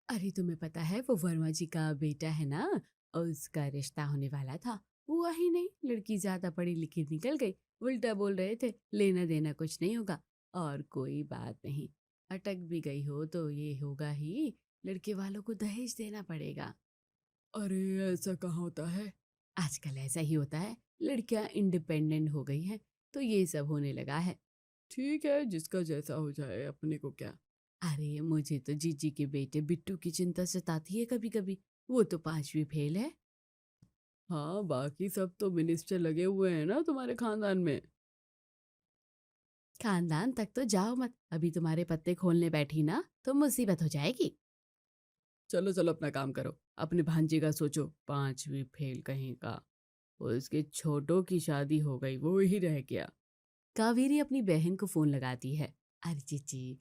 अरे तुम्हें पता है वो वर्मा जी का बेटा है ना, उसका रिश्ता होने वाला था। हुआ ही नहीं, लड़की ज्यादा पढ़ी लिखी निकल गई। उल्टा बोल रहे थे लेना देना कुछ नहीं होगा। और कोई बात नहीं, अटक भी गई हो तो ये होगा ही, लड़के वालों को दहेज देना पड़ेगा। अरे ऐसा कहाँ होता है? आजकल ऐसा ही होता है, लड़कियां इंडिपेंडेंट हो गई हैं तो ये सब होने लगा है। ठीक है, जिसका जैसा हो जाए, अपने को क्या। अरे मुझे तो जीजी के बेटे बिट्टू की चिंता सताती है कभी कभी। वो तो 5वीं फेल है। हाँ, बाकी सब तो मिनिस्टर लगे हुए हैं ना तुम्हारे खानदान में। खानदान तक तो जाओ मत, अभी तुम्हारे पत्ते खोलने बैठी ना तो मुसीबत हो जाएगी। चलो चलो अपना काम करो, अपने भांजे का सोचो, 5वीं फेल कहीं का। उसके छोटों की शादी हो गई, वो ही रह गया। कावेरी अपनी बहन को फोन लगाती है। अरे जीजी,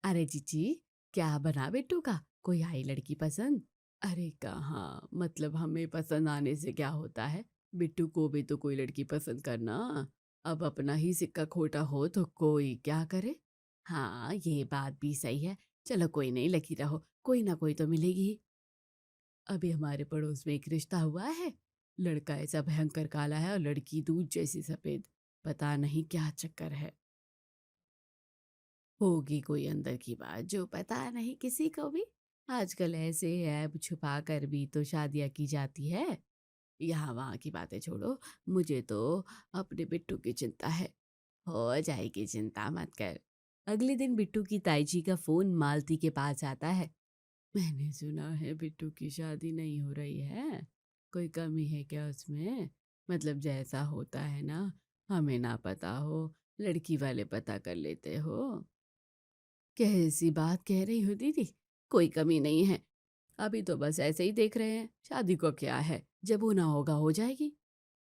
अरे जीजी, क्या बना बेटू का, कोई आई लड़की पसंद? अरे कहाँ, मतलब हमें पसंद आने से क्या होता है, बिट्टू को भी तो कोई लड़की पसंद करना। अब अपना ही सिक्का खोटा हो तो कोई क्या करे। हाँ ये बात भी सही है। चलो कोई नहीं, लगी रहो, कोई ना कोई तो मिलेगी ही। अभी हमारे पड़ोस में एक रिश्ता हुआ है। लड़का ऐसा भयंकर काला है और लड़की दूध जैसी सफेद। पता नहीं क्या चक्कर है। होगी कोई अंदर की बात जो पता नहीं किसी को भी। आजकल ऐसे ऐब छुपा कर भी तो शादियां की जाती है। यहाँ वहाँ की बातें छोड़ो, मुझे तो अपने बिट्टू की चिंता है। हो जाएगी, चिंता मत कर। अगले दिन बिट्टू की ताई जी का फोन मालती के पास आता है। मैंने सुना है बिट्टू की शादी नहीं हो रही है। कोई कमी है क्या उसमें? मतलब जैसा होता है ना, हमें ना पता हो, लड़की वाले पता कर लेते हो। कैसी बात कह रही हो दीदी? कोई कमी नहीं है। अभी तो बस ऐसे ही देख रहे हैं, शादी को क्या है, जब होना होगा हो जाएगी।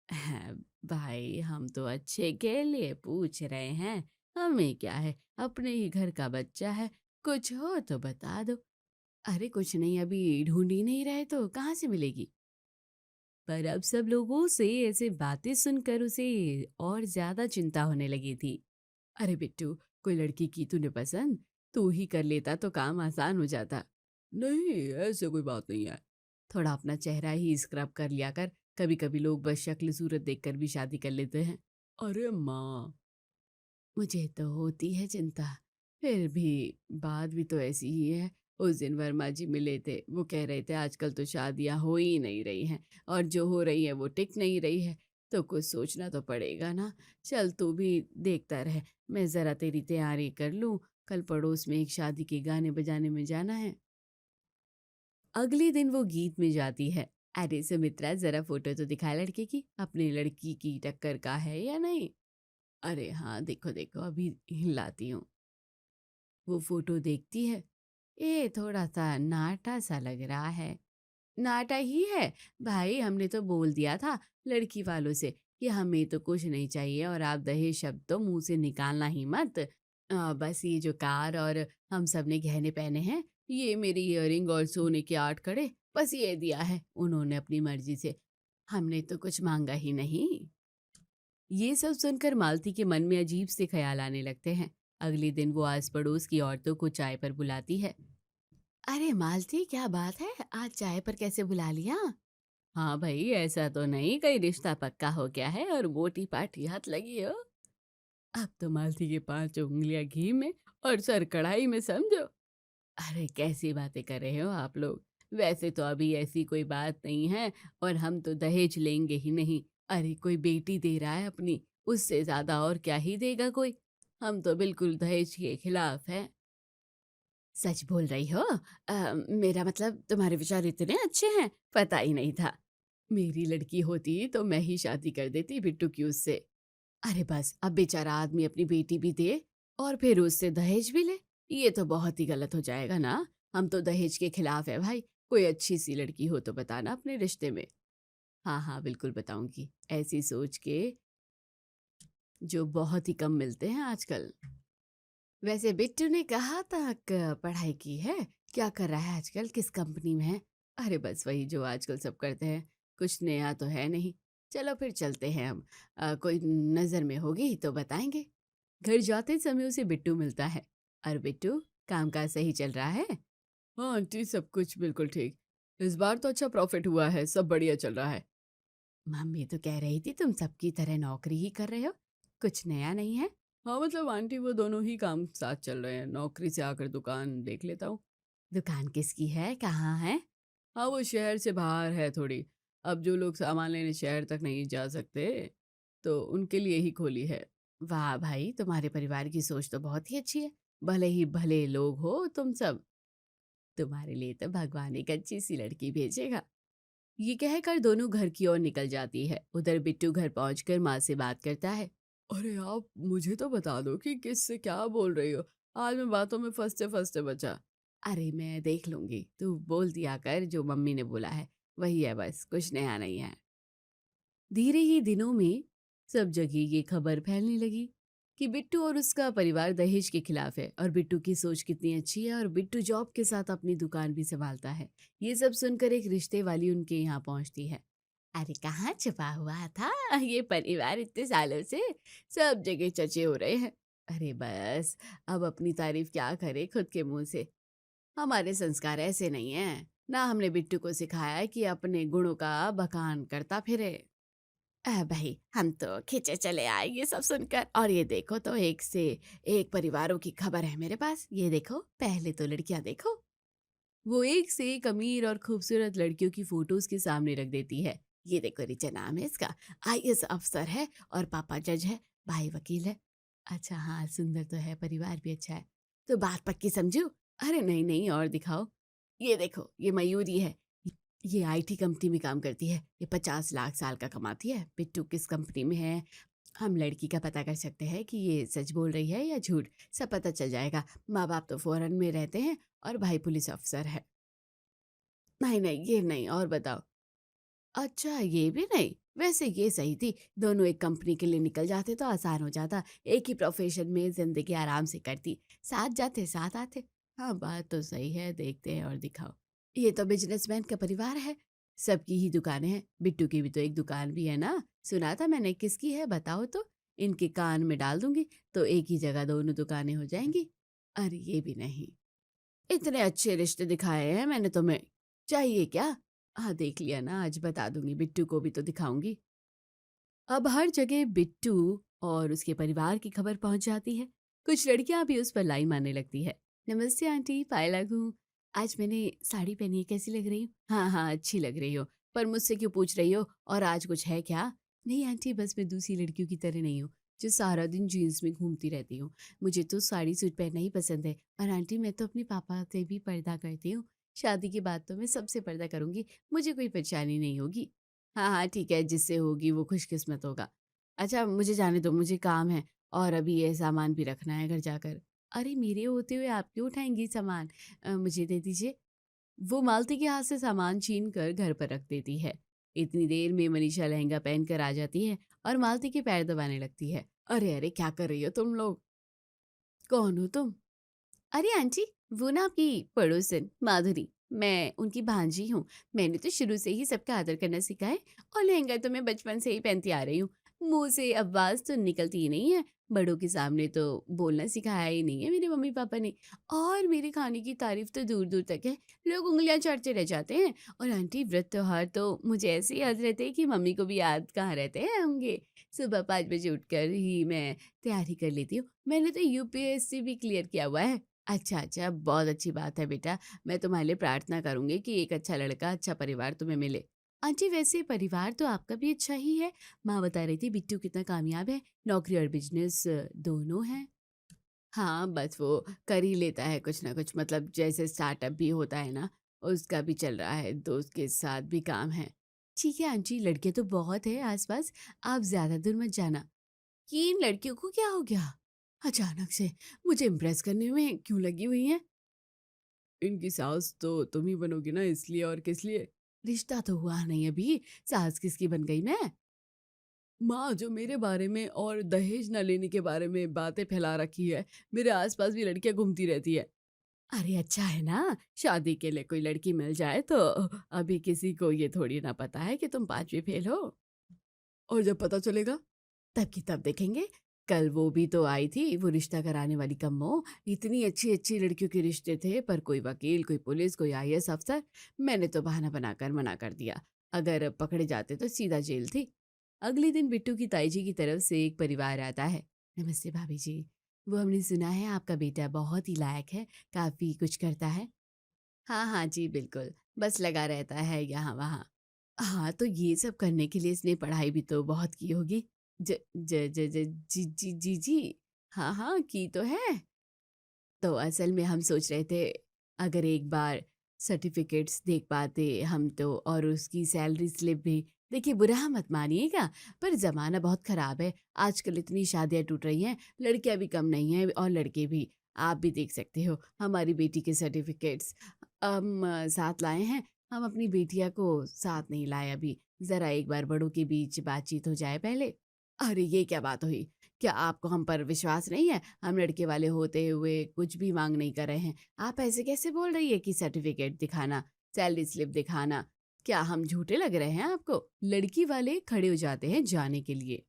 हैं, भाई हम तो अच्छे के लिए पूछ रहे हैं। हमें क्या है, अपने ही घर का बच्चा है। कुछ हो तो बता दो। अरे कुछ नहीं, अभी ढूंढ ही नहीं रहे तो कहाँ से मिलेगी। पर अब सब लोगों से ऐसे बातें सुनकर उसे और ज्यादा चिंता होने लगी थी। अरे बिट्टू, कोई लड़की की तूने पसंद, तू ही कर लेता तो काम आसान हो जाता। नहीं, ऐसे कोई बात नहीं है। थोड़ा अपना चेहरा ही स्क्रब कर लिया कर, कभी कभी लोग बस शक्ल सूरत देखकर भी शादी कर लेते हैं। अरे माँ, मुझे तो होती है चिंता, फिर भी बात भी तो ऐसी ही है। उस दिन वर्मा जी मिले थे, वो कह रहे थे आजकल तो शादियां हो ही नहीं रही हैं, और जो हो रही है वो टिक नहीं रही है। तो कुछ सोचना तो पड़ेगा ना। चल तू भी देखता रह, मैं ज़रा तेरी तैयारी कर लूँ, कल पड़ोस में एक शादी के गाने बजाने में जाना है। अगले दिन वो गीत में जाती है। अरे सुमित्रा, जरा फोटो तो दिखा लड़के की, अपनी लड़की की टक्कर का है या नहीं। अरे हाँ, देखो देखो, अभी हिलाती हूँ। वो फोटो देखती है। ये थोड़ा सा नाटा सा लग रहा है। नाटा ही है। भाई हमने तो बोल दिया था लड़की वालों से कि हमें तो कुछ नहीं चाहिए, और आप दहेज शब्द तो मुंह से निकालना ही मत। बस ये जो कार और हम सब ने गहने पहने हैं, ये मेरी इयररिंग और सोने के 8 कड़े, बस ये दिया है उन्होंने अपनी मर्जी से। हमने तो कुछ मांगा ही नहीं। ये सब सुनकर मालती के मन में अजीब से ख्याल आने लगते हैं। अगले दिन वो आस पड़ोस की औरतों को चाय पर बुलाती है। अरे मालती, क्या बात है, आज चाय पर कैसे बुला लिया? हाँ भाई, ऐसा तो नहीं कहीं रिश्ता पक्का हो गया है और मोटी पाटी हाथ लगी हो। अब तो मालती के 5 उंगलियां घी में और सर कढ़ाई में, समझो। अरे कैसी बातें कर रहे हो आप लोग। वैसे तो अभी ऐसी कोई बात नहीं है, और हम तो दहेज लेंगे ही नहीं। अरे कोई बेटी दे रहा है अपनी, उससे ज्यादा और क्या ही देगा कोई। हम तो बिल्कुल दहेज के खिलाफ हैं। सच बोल रही हो? मेरा मतलब तुम्हारे विचार इतने अच्छे हैं, पता ही नहीं था। मेरी लड़की होती तो मैं ही शादी कर देती बिट्टू की उससे। अरे बस, अब बेचारा आदमी अपनी बेटी भी दे और फिर उससे दहेज भी ले, ये तो बहुत ही गलत हो जाएगा ना। हम तो दहेज के खिलाफ है भाई। कोई अच्छी सी लड़की हो तो बताना अपने रिश्ते में। हाँ हाँ बिल्कुल बताऊंगी, ऐसी सोच के जो बहुत ही कम मिलते हैं आजकल। वैसे बिट्टू ने कहाँ तक पढ़ाई की है? क्या कर रहा है आजकल, किस कंपनी में है? अरे बस वही जो आजकल सब करते हैं, कुछ नया तो है नहीं। चलो फिर चलते हैं हम, कोई नज़र में होगी तो बताएंगे। घर जाते समय उसे बिट्टू मिलता है। अरे बिट्टू, काम काज सही चल रहा है? हाँ आंटी, सब कुछ बिल्कुल ठीक। इस बार तो अच्छा प्रॉफिट हुआ है, सब बढ़िया चल रहा है। मम्मी तो कह रही थी तुम सबकी तरह नौकरी ही कर रहे हो, कुछ नया नहीं है। हाँ मतलब आंटी, वो दोनों ही काम साथ चल रहे हैं, नौकरी से आकर दुकान देख लेता हूँ। दुकान किसकी है, कहाँ है? हाँ वो शहर से बाहर है थोड़ी। अब जो लोग सामान लेने शहर तक नहीं जा सकते, तो उनके लिए ही खोली है। वाह भाई, तुम्हारे परिवार की सोच तो बहुत ही अच्छी है। भले ही भले लोग हो तुम सब। तुम्हारे लिए तो भगवान एक अच्छी सी लड़की भेजेगा। ये कहकर दोनों घर की ओर निकल जाती है। उधर बिट्टू घर पहुंचकर माँ से बात करता है। अरे आप मुझे तो बता दो कि किससे क्या बोल रही हो। आज मैं बातों में फंसते फंसते बचा। अरे मैं देख लूंगी, तू बोल दिया कर जो मम्मी ने बोला है, वही है बस, कुछ नया नहीं है। धीरे ही दिनों में सब जगह ये खबर फैलने लगी कि बिट्टू और उसका परिवार दहेज के खिलाफ है और बिट्टू की सोच कितनी अच्छी है और बिट्टू जॉब के साथ अपनी दुकान भी संभालता है। ये सब सुनकर एक रिश्ते वाली उनके यहाँ पहुंचती है। अरे कहाँ छुपा हुआ था ये परिवार इतने सालों से, सब जगह चर्चे हो रहे हैं। अरे बस, अब अपनी तारीफ क्या करे खुद के मुंह से। हमारे संस्कार ऐसे नहीं हैं, ना हमने बिट्टू को सिखाया है कि अपने गुणों का बखान करता फिरे। भाई हम तो खींचे चले आए ये सब सुनकर, और ये देखो तो एक से एक परिवारों की खबर है मेरे पास। ये देखो, पहले तो लड़कियां देखो। वो एक से एक अमीर और खूबसूरत लड़कियों की फोटोज के सामने रख देती है। ये देखो, रिचा नाम है इसका, आईएएस अफसर है और पापा जज है, भाई वकील है। अच्छा हाँ, सुंदर तो है, परिवार भी अच्छा है। तो बात पक्की समझू? अरे नहीं नहीं, और दिखाओ। ये देखो, ये मयूरी है, ये आईटी कंपनी में काम करती है, ये 50 लाख साल का कमाती है। बिट्टू किस कंपनी में है, हम लड़की का पता कर सकते हैं कि ये सच बोल रही है या झूठ, सब पता चल जाएगा। माँ बाप तो फॉरेन में रहते हैं और भाई पुलिस अफसर है। नहीं नहीं, ये नहीं, और बताओ। अच्छा ये भी नहीं, वैसे ये सही थी, दोनों एक कंपनी के लिए निकल जाते तो आसान हो जाता, एक ही प्रोफेशन में जिंदगी आराम से करती, साथ जाते साथ आते। हाँ बात तो सही है, देखते हैं और दिखाओ। ये तो बिजनेसमैन का परिवार है, सबकी ही दुकानें हैं, बिट्टू की भी तो एक दुकान भी है ना, सुना था मैंने, किसकी है बताओ तो। इनके कान में डाल दूंगी तो एक ही जगह दोनों दुकानें हो जाएंगी। अरे ये भी नहीं, इतने अच्छे रिश्ते दिखाए हैं मैंने तुम्हें, चाहिए क्या? हाँ देख लिया ना, आज बता दूंगी, बिट्टू को भी तो दिखाऊंगी। अब हर जगह बिट्टू और उसके परिवार की खबर पहुंच जाती है। कुछ लड़कियां भी उस पर लाई मारने लगती है। नमस्ते आंटी, पायला हूँ। आज मैंने साड़ी पहनी है, कैसी लग रही हूँ? हाँ हाँ, अच्छी लग रही हो, पर मुझसे क्यों पूछ रही हो, और आज कुछ है क्या? नहीं आंटी, बस मैं दूसरी लड़कियों की तरह नहीं हूँ जो सारा दिन जीन्स में घूमती रहती हूँ। मुझे तो साड़ी सूट पहनना ही पसंद है, और आंटी मैं तो अपने पापा से भी पर्दा करती हूँ। शादी के बाद तो मैं सबसे पर्दा करूंगी, मुझे कोई परेशानी नहीं होगी। हाँ, हाँ, ठीक है, जिससे होगी वो खुशकिस्मत होगा। अच्छा मुझे जाने दो, मुझे काम है, और अभी ये सामान भी रखना है घर जाकर। अरे मेरे होते हुए आप क्यों उठाएँगी सामान? मुझे दे दीजिए। वो मालती के हाथ से सामान छीन कर घर पर रख देती है। इतनी देर में मनीषा लहंगा पहनकर आ जाती है और मालती के पैर दबाने लगती है। अरे, अरे क्या कर रही हो तुम लोग? कौन हो तुम? अरे आंटी, वो ना आपकी पड़ोसन माधुरी, मैं उनकी भांजी हूँ। मैंने तो शुरू से ही सबका आदर करना सीखा है, और लहंगा तो मैं बचपन से ही पहनती आ रही हूँ। मुंह से आवाज तो निकलती ही नहीं है, बड़ों के सामने तो बोलना सिखाया ही नहीं है मेरे मम्मी पापा ने। और मेरे खाने की तारीफ तो दूर दूर तक है, लोग उंगलियां चाटते रह जाते हैं। और आंटी, व्रत त्योहार तो मुझे ऐसे याद रहते हैं कि मम्मी को भी याद कहाँ रहते हैं होंगे। सुबह 5 बजे उठकर ही मैं तैयारी कर लेती हूँ, मैंने तो यूपीएससी भी क्लियर किया हुआ है। अच्छा, अच्छा, बहुत अच्छी बात है बेटा। मैं तुम्हारे लिए प्रार्थना करूँगी कि एक अच्छा लड़का, अच्छा परिवार तुम्हें मिले। आंटी वैसे परिवार तो आपका भी अच्छा ही है। माँ बता रही थी बिट्टू कितना कामयाब है, नौकरी और बिज़नेस दोनों हैं। हाँ, बस वो कर ही लेता है कुछ ना कुछ, मतलब जैसे स्टार्टअप भी होता है ना, उसका भी चल रहा है, दोस्त के साथ भी काम है। ठीक है आंटी, लड़के तो बहुत है आस-पास, आप ज़्यादा दूर मत जाना। कि इन लड़कियों को क्या हो गया? अचानक से मुझे इम्प्रेस करने में क्यों लगी हुई हैं? इनकी सास तो तुम ही बनोगी ना, इसलिए और किस लिए? रिश्ता तो हुआ नहीं अभी, सास किसकी बन गई मैं? माँ जो मेरे बारे में और दहेज न लेने के बारे में बातें फैला रखी है, मेरे आसपास भी लड़कियां घूमती रहती है। अरे अच्छा है ना, शादी के लिए कोई लड़की मिल जाए तो अभी किसी को ये थोड़ी ना पता है कि तुम 5वीं फेल हो। और जब पता चलेगा? तब की तब देखेंगे। कल वो भी तो आई थी, वो रिश्ता कराने वाली कम्मो। इतनी अच्छी-अच्छी लड़कियों के रिश्ते थे, पर कोई वकील, कोई पुलिस, कोई आईएएस अफ़सर। मैंने तो बहाना बनाकर मना कर दिया। अगर पकड़े जाते तो सीधा जेल थी। अगले दिन बिट्टू की ताई जी की तरफ से एक परिवार आता है। नमस्ते भाभी जी। वो हमने सुना है आपका बेटा बहुत ही लायक है, काफ़ी कुछ करता है। हाँ, हाँ जी, बिल्कुल। बस लगा रहता है यहाँ-वहाँ। हाँ, तो ये सब करने के लिए इसने पढ़ाई भी तो बहुत की होगी। ज ज ज ज जी। हाँ, हाँ, की तो है। तो असल में हम सोच रहे थे अगर एक बार सर्टिफ़िकेट्स देख पाते हम तो और उसकी सैलरी स्लिप भी। देखिए बुरा मत मानिएगा, पर ज़माना बहुत ख़राब है। आजकल इतनी शादियाँ टूट रही हैं, लड़कियाँ भी कम नहीं हैं और लड़के भी। आप भी देख सकते हो हमारी बेटी के सर्टिफ़िकेट्स हम साथ लाए हैं। हम अपनी बिटिया को साथ नहीं लाए अभी। ज़रा एक बार बड़ों के बीच बातचीत हो जाए पहले। अरे! ये क्या बात हुई? क्या आपको हम पर विश्वास नहीं है? हम लड़के वाले होते हुए कुछ भी माँग नहीं कर रहे हैं। आप ऐसे कैसे बोल रही है कि सर्टिफ़िकेट दिखाना, सैलरी स्लिप दिखाना? क्या हम झूठे लग रहे हैं आपको? लड़की वाले खड़े हो जाते हैं जाने के लिए।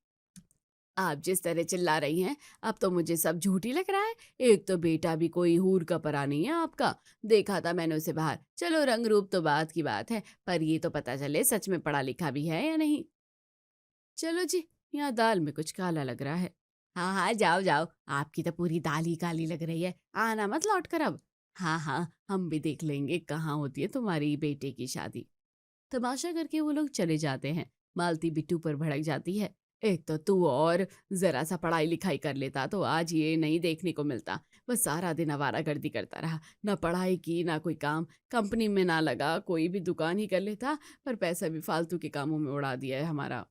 आप जिस तरह चिल्ला रही हैं, अब तो मुझे सब झूठ ही लग रहा है। एक तो बेटा भी कोई हूर का परा नहीं है आपका। देखा था मैंने उसे बाहर। चलो रंग-रूप तो बात की बात है, पर ये तो पता चले सच में पढ़ा-लिखा भी है या नहीं। चलो जी, यहाँ दाल में कुछ काला लग रहा है। हाँ, हाँ, जाओ, जाओ। आपकी तो पूरी दाल ही काली लग रही है। आना मत लौट कर अब। हाँ, हाँ, हम भी देख लेंगे कहाँ होती है तुम्हारी बेटे की शादी। तमाशा करके वो लोग चले जाते हैं। मालती बिट्टू पर भड़क जाती है। एक तो तू और ज़रा सा पढ़ाई-लिखाई कर लेता तो आज ये नहीं देखने को मिलता। बस सारा दिन आवारागर्दी करता रहा। ना पढ़ाई की, ना कोई काम। कंपनी में ना लगा, कोई भी दुकान ही कर लेता, पर पैसा भी फालतू के कामों में उड़ा दिया है हमारा।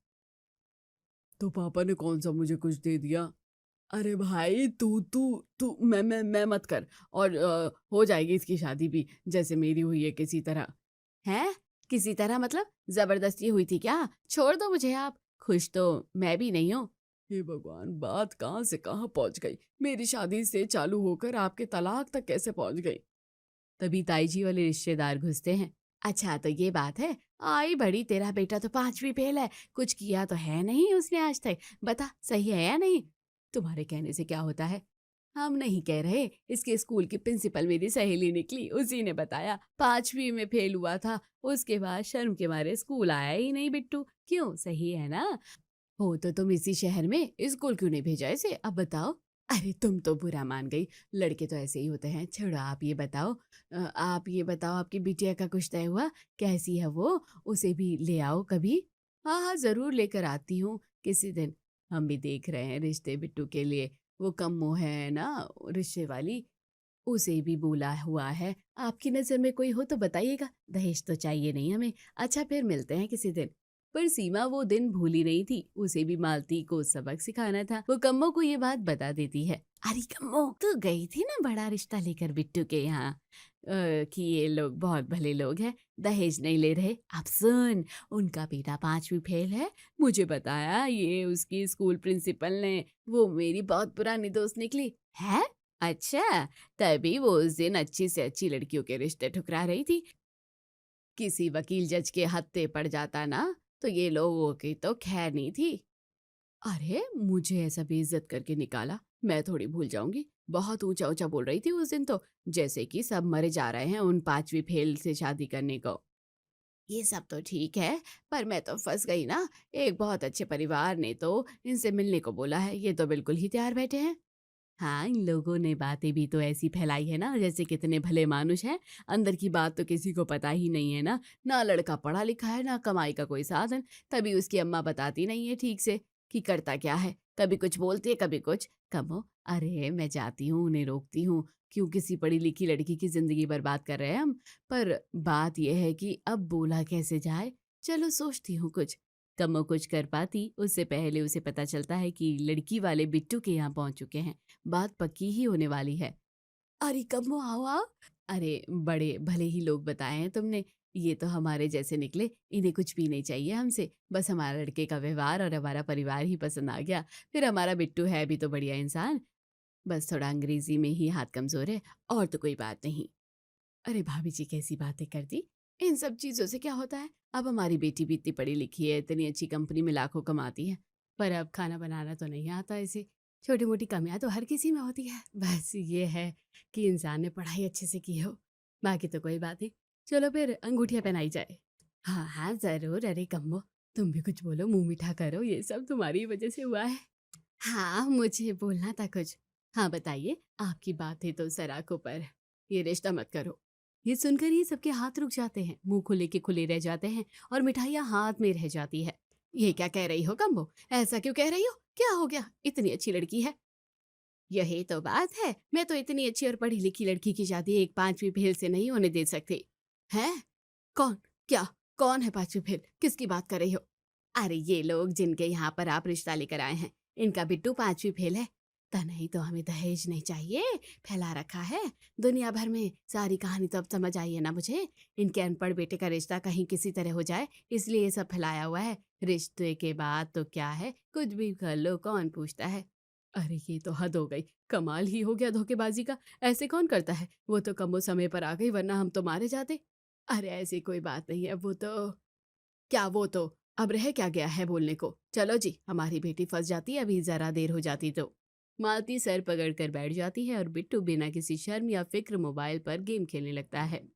तो पापा ने कौन-सा मुझे कुछ दे दिया? अरे भाई तू तू तू मैं मत कर और हो जाएगी इसकी शादी भी जैसे मेरी हुई है किसी तरह। हैं? किसी तरह मतलब? ज़बरदस्ती हुई थी क्या? छोड़ दो मुझे आप। खुश तो मैं भी नहीं हूँ। हे भगवान! बात कहाँ से कहाँ पहुँच गई। मेरी शादी से चालू होकर आपके तलाक तक कैसे पहुँच गई? तभी ताई जी वाले रिश्तेदार घुसते हैं। अच्छा तो ये बात है। आई बड़ी तेरा बेटा तो 5वीं फेल है। कुछ किया तो है नहीं उसने आज तक। बता सही है या नहीं? तुम्हारे कहने से क्या होता है? हम नहीं कह रहे। इसके स्कूल की प्रिंसिपल मेरी सहेली निकली। उसी ने बताया 5वीं में फेल हुआ था। उसके बाद शर्म के मारे स्कूल आया ही नहीं बिट्टू। क्यों सही है ना? हो तो तुम इसी शहर में, स्कूल क्यों नहीं भेजा इसे? अब बताओ। अरे तुम तो बुरा मान गई। लड़के तो ऐसे ही होते हैं। छोड़ो आप ये बताओ। आप ये बताओ आपकी बिटिया का कुछ तय हुआ? कैसी है वो? उसे भी ले आओ कभी। हाँ, हाँ, ज़रूर लेकर आती हूँ किसी दिन। हम भी देख रहे हैं रिश्ते बिट्टू के लिए। वो कम्मो है ना रिश्ते वाली, उसे भी बोला हुआ है। आपकी नज़र में कोई हो तो बताइएगा। दहेज तो चाहिए नहीं हमें। अच्छा फिर मिलते हैं किसी दिन। पर सीमा वो दिन भूली नहीं थी। उसे भी मालती को सबक सिखाना था। वो कम्मो को ये बात बता देती है। अरे कम्मो, तू गई थी ना बड़ा रिश्ता लेकर बिट्टू के यहाँ कि ये लोग बहुत भले लोग हैं, दहेज नहीं ले रहे। अब सुन, उनका बेटा 5वीं फेल है। मुझे बताया ये उसकी स्कूल प्रिंसिपल ने। वो मेरी बहुत पुरानी दोस्त निकली। है? अच्छा, तभी वो उस दिन अच्छी से अच्छी लड़कियों के रिश्ते ठुकरा रही थी। किसी वकील जज के हत्थे पड़ जाता ना, तो ये लोगों की तो खैर नहीं थी। अरे! मुझे ऐसा बेइज़्ज़त करके निकाला, मैं थोड़ी भूल जाऊँगी। बहुत ऊँचा-ऊँचा बोल रही थी उस दिन तो, जैसे कि सब मरे जा रहे हैं उन 5वीं फेल से शादी करने को। ये सब तो ठीक है, पर मैं तो फँस गई ना। एक बहुत अच्छे परिवार ने तो इनसे मिलने को बोला है, ये तो बिल्कुल ही तैयार बैठे हैं। हाँ, इन लोगों ने बातें भी तो ऐसी फैलाई है ना जैसे कितने भले मानुष हैं। अंदर की बात तो किसी को पता ही नहीं है ना। ना लड़का पढ़ा लिखा है, ना कमाई का कोई साधन। तभी उसकी अम्मा बताती नहीं है ठीक से कि करता क्या है। कभी कुछ बोलती है, कभी कुछ। कमो, अरे मैं जाती हूँ, उन्हें रोकती हूँ। क्यों किसी पढ़ी-लिखी लड़की की ज़िंदगी बर्बाद कर रहे हैं हम। पर बात ये है कि अब बोला कैसे जाए? चलो सोचती हूँ कुछ। कमो कुछ कर पाती, उससे पहले उसे पता चलता है कि लड़की वाले बिट्टू के यहाँ पहुँच चुके हैं। बात पक्की ही होने वाली है। अरे कम्मो आओ आओ। अरे बड़े भले ही लोग बताए हैं तुमने। ये तो हमारे जैसे निकले। इन्हें कुछ भी नहीं चाहिए हमसे। बस हमारा लड़के का व्यवहार और हमारा परिवार ही पसंद आ गया। फिर हमारा बिट्टू है भी तो बढ़िया इंसान। बस थोड़ा अंग्रेजी में ही हाथ कमज़ोर है और तो कोई बात नहीं। अरे भाभी जी कैसी बातें कर दी। इन सब चीज़ों से क्या होता है? अब हमारी बेटी भी इतनी पढ़ी लिखी है, इतनी अच्छी कंपनी में लाखों कमाती है। पर अब खाना बनाना तो नहीं आता इसे। छोटी-मोटी कमियाँ तो हर किसी में होती है, बस ये है कि इंसान ने पढ़ाई अच्छे से की हो, बाकी तो कोई बात नहीं। चलो फिर अंगूठियाँ पहनाई जाए। हाँ, हाँ, ज़रूर। अरे कम्मो, तुम भी कुछ बोलो, मुँह मीठा करो, ये सब तुम्हारी वजह से हुआ है। हाँ, मुझे बोलना था कुछ। हाँ, बताइए, आपकी बातें तो सराखों पर। ये रिश्ता मत करो। ये सुनकर ही सबके हाथ रुक जाते हैं, मुँह खुले के खुले रह जाते हैं और मिठाइयाँ हाथ में रह जाती है। ये क्या कह रही हो कम्मो? ऐसा क्यों कह रही हो? क्या हो गया? इतनी अच्छी लड़की है। यही तो बात है, मैं तो इतनी अच्छी और पढ़ी-लिखी लड़की की शादी एक 5वीं फेल से नहीं होने दे सकती। हैं? कौन? क्या? कौन है 5वीं फेल? किसकी बात कर रही हो? अरे ये लोग जिनके यहाँ पर आप रिश्ता लेकर आए हैं, इनका बिट्टू 5वीं फेल है। नहीं तो हमें दहेज नहीं चाहिए, फैला रखा है। दुनिया भर में सारी कहानी तो अब समझ आई है ना मुझे। इनके अनपढ़ बेटे का रिश्ता कहीं किसी तरह हो जाए, इसलिए ये सब फैलाया हुआ है। रिश्ते के बाद तो क्या है, कुछ भी कर लो, कौन पूछता है। अरे ये तो हद हो गई, कमाल ही हो गया धोखेबाजी का। ऐसे कौन करता है? वो तो कमो समय पर आ गई, वरना हम तो मारे जाते। अरे ऐसी कोई बात नहीं है, वो तो क्या वो तो अब रह क्या गया है बोलने को। चलो जी, हमारी बेटी फंस जाती है अभी जरा देर हो जाती तो। मालती सर पकड़ कर बैठ जाती है और बिट्टू बिना किसी शर्म या फिक्र मोबाइल पर गेम खेलने लगता है।